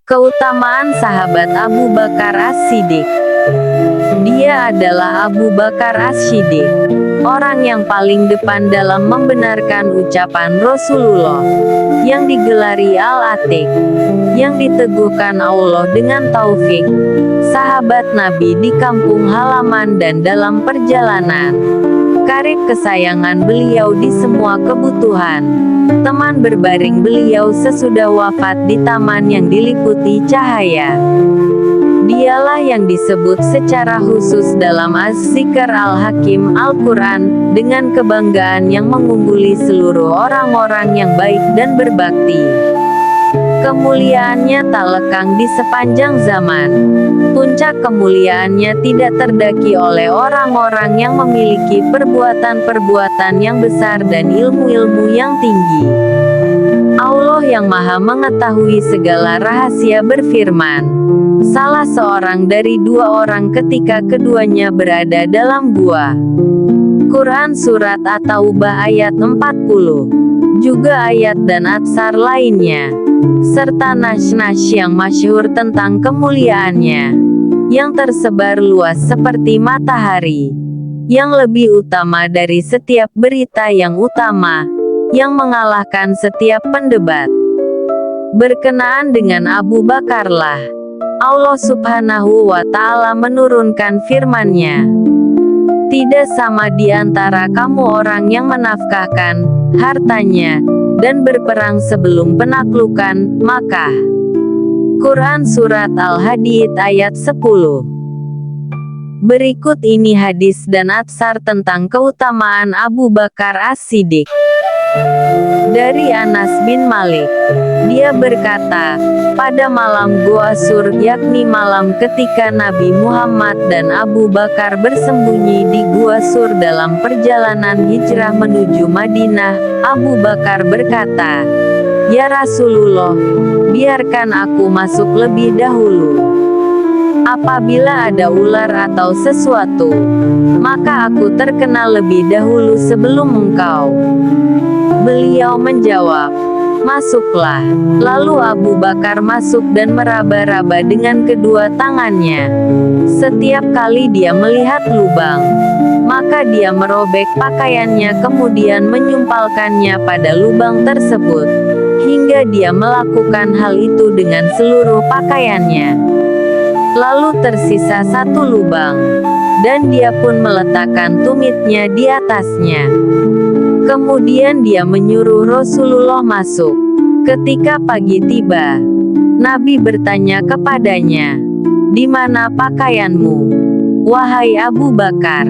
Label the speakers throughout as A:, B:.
A: Keutamaan sahabat Abu Bakar As-Siddiq. Dia adalah Abu Bakar As-Siddiq, orang yang paling depan dalam membenarkan ucapan Rasulullah, yang digelari Al-Atiq, yang diteguhkan Allah dengan taufik, sahabat Nabi di kampung halaman dan dalam perjalanan, karib kesayangan beliau di semua kebutuhan, teman berbaring beliau sesudah wafat di taman yang diliputi cahaya. Dialah yang disebut secara khusus dalam Az-Zikr Al-Hakim Al-Quran, dengan kebanggaan yang mengungguli seluruh orang-orang yang baik dan berbakti. Kemuliaannya tak lekang di sepanjang zaman. Puncak kemuliaannya tidak terdaki oleh orang-orang yang memiliki perbuatan-perbuatan yang besar dan ilmu-ilmu yang tinggi. Allah yang Maha Mengetahui segala rahasia berfirman, salah seorang dari dua orang ketika keduanya berada dalam gua. Quran Surat At-Taubah ayat 40. Juga ayat dan atsar lainnya, serta nas-nas yang masyhur tentang kemuliaannya, yang tersebar luas seperti matahari, yang lebih utama dari setiap berita yang utama, yang mengalahkan setiap pendebat. Berkenaan dengan Abu Bakarlah, Allah Subhanahu wa Ta'ala menurunkan firman-Nya, tidak sama di antara kamu orang yang menafkahkan hartanya dan berperang sebelum penaklukan Makkah. Quran Surat Al-Hadid ayat 10. Berikut ini hadis dan atsar tentang keutamaan Abu Bakar As-Siddiq. Dari Anas bin Malik, dia berkata, pada malam Gua Sur, yakni malam ketika Nabi Muhammad dan Abu Bakar bersembunyi di Gua Sur dalam perjalanan hijrah menuju Madinah, Abu Bakar berkata, ya Rasulullah, biarkan aku masuk lebih dahulu. Apabila ada ular atau sesuatu, maka aku terkena lebih dahulu sebelum engkau. Beliau menjawab, masuklah. Lalu Abu Bakar masuk dan meraba-raba dengan kedua tangannya. Setiap kali dia melihat lubang, maka dia merobek pakaiannya kemudian menyumpalkannya pada lubang tersebut, hingga dia melakukan hal itu dengan seluruh pakaiannya. Lalu tersisa satu lubang, dan dia pun meletakkan tumitnya di atasnya. Kemudian dia menyuruh Rasulullah masuk. Ketika pagi tiba, Nabi bertanya kepadanya, di mana pakaianmu, wahai Abu Bakar?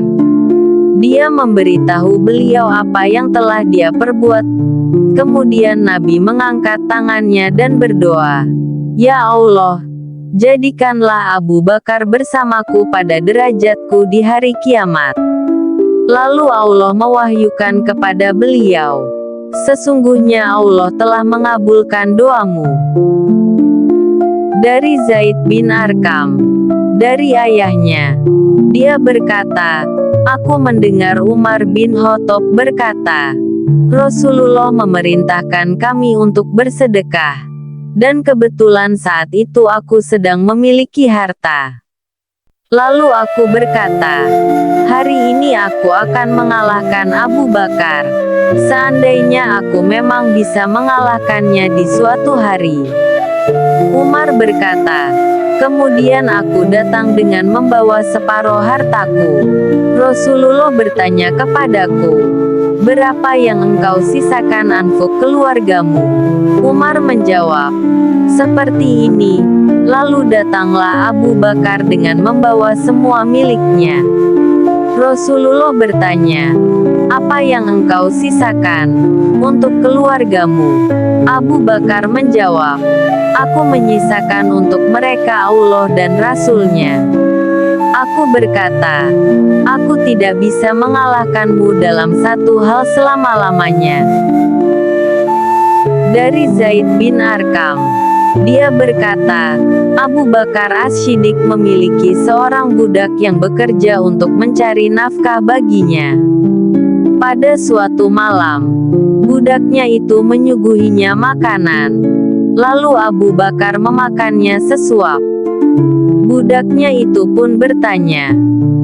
A: Dia memberitahu beliau apa yang telah dia perbuat. Kemudian Nabi mengangkat tangannya dan berdoa, ya Allah, jadikanlah Abu Bakar bersamaku pada derajatku di hari kiamat. Lalu Allah mewahyukan kepada beliau, sesungguhnya Allah telah mengabulkan doamu. Dari Zaid bin Arqam, dari ayahnya, dia berkata, aku mendengar Umar bin Khattab berkata, Rasulullah memerintahkan kami untuk bersedekah, dan kebetulan saat itu aku sedang memiliki harta. Lalu aku berkata, hari ini aku akan mengalahkan Abu Bakar, seandainya aku memang bisa mengalahkannya di suatu hari. Umar berkata, kemudian aku datang dengan membawa separuh hartaku. Rasulullah bertanya kepadaku, berapa yang engkau sisakan anfuk keluargamu? Umar menjawab, seperti ini. Lalu datanglah Abu Bakar dengan membawa semua miliknya. Rasulullah bertanya, apa yang engkau sisakan untuk keluargamu? Abu Bakar menjawab, aku menyisakan untuk mereka Allah dan Rasul-Nya. Aku berkata, aku tidak bisa mengalahkanmu dalam satu hal selama-lamanya. Dari Zaid bin Arqam, dia berkata, Abu Bakar As-Siddiq memiliki seorang budak yang bekerja untuk mencari nafkah baginya. Pada suatu malam, budaknya itu menyuguhinya makanan. Lalu Abu Bakar memakannya sesuap. Budaknya itu pun bertanya,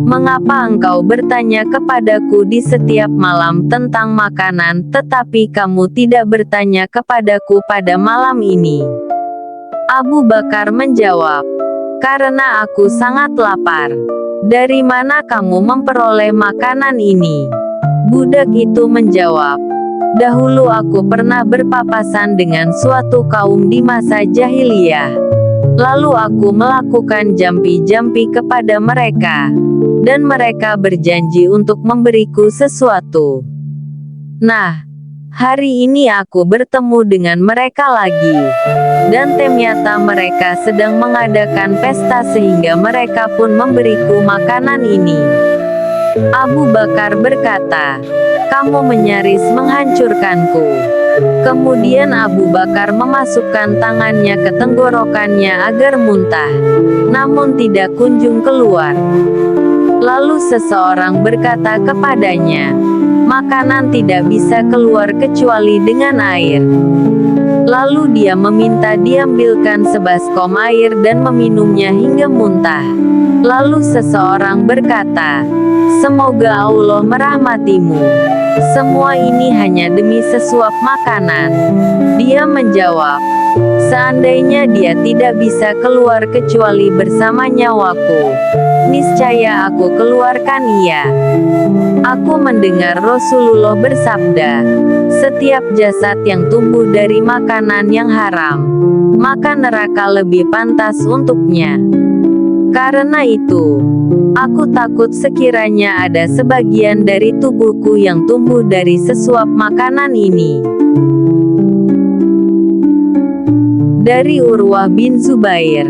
A: "Mengapa engkau bertanya kepadaku di setiap malam tentang makanan, tetapi kamu tidak bertanya kepadaku pada malam ini?" Abu Bakar menjawab, "Karena aku sangat lapar." "Dari mana kamu memperoleh makanan ini?" Budak itu menjawab, "Dahulu aku pernah berpapasan dengan suatu kaum di masa jahiliyah. Lalu aku melakukan jampi-jampi kepada mereka, dan mereka berjanji untuk memberiku sesuatu. Nah, hari ini aku bertemu dengan mereka lagi, dan ternyata mereka sedang mengadakan pesta sehingga mereka pun memberiku makanan ini." Abu Bakar berkata, "Kamu menyaris menghancurkanku." Kemudian Abu Bakar memasukkan tangannya ke tenggorokannya agar muntah, namun tidak kunjung keluar. Lalu seseorang berkata kepadanya, "Makanan tidak bisa keluar kecuali dengan air." Lalu dia meminta diambilkan sebaskom air dan meminumnya hingga muntah. Lalu seseorang berkata, "Semoga Allah merahmatimu. Semua ini hanya demi sesuap makanan." Dia menjawab, "Seandainya dia tidak bisa keluar kecuali bersama nyawaku, niscaya aku keluarkan ia." Aku mendengar Rasulullah bersabda, "Setiap jasad yang tumbuh dari makanan yang haram, maka neraka lebih pantas untuknya." Karena itu, aku takut sekiranya ada sebagian dari tubuhku yang tumbuh dari sesuap makanan ini. Dari Urwah bin Zubair.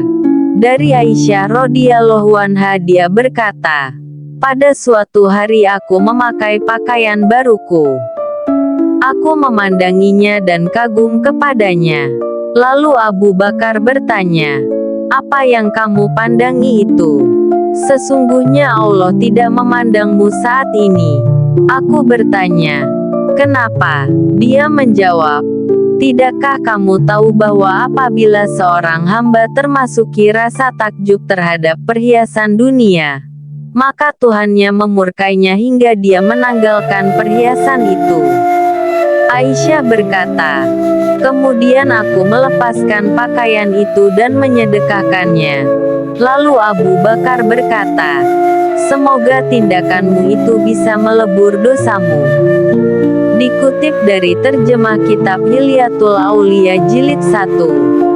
A: Dari Aisyah radhiyallahu anha dia berkata, "Pada suatu hari aku memakai pakaian baruku. Aku memandanginya dan kagum kepadanya. Lalu Abu Bakar bertanya, 'Apa yang kamu pandangi itu?' 'Sesungguhnya Allah tidak memandangmu saat ini.' Aku bertanya, 'Kenapa?' Dia menjawab, 'Tidakkah kamu tahu bahwa apabila seorang hamba termasuki rasa takjub terhadap perhiasan dunia, maka Tuhannya memurkainya hingga dia menanggalkan perhiasan itu?' Aisyah berkata, "Kemudian aku melepaskan pakaian itu dan menyedekahkannya." Lalu Abu Bakar berkata, "Semoga tindakanmu itu bisa melebur dosamu." Dikutip dari terjemah kitab Hilyatul Aulia jilid 1.